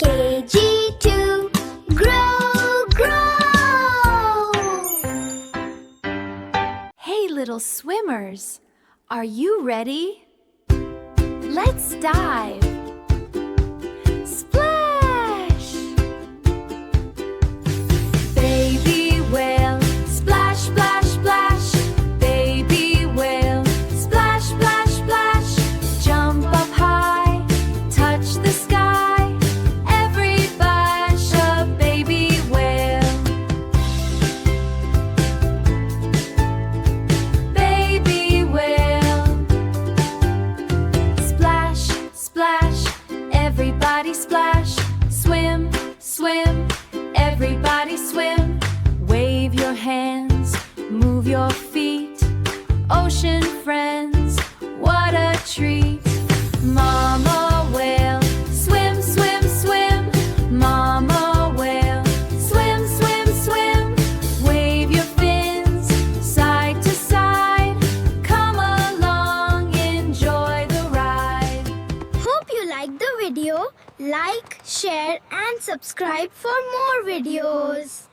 KG2 Grow, grow! Hey little swimmers, are you ready? Let's dive! Splash! Baby whale, splash, splash, splash. Baby whale, splash, splash, splash. Jump up high, touch the sky. Every splash a baby whale. Baby whale. Splash, splash, everybody splash. Swim, swim, everybody swim. Wave your hands, move your feet. Ocean friends, what a treat. Mama whale, swim, swim, swim. Mama whale, swim, swim, swim. Wave your fins, side to side. Come along, enjoy the ride. Hope you liked the video. Like, share and subscribe for more videos.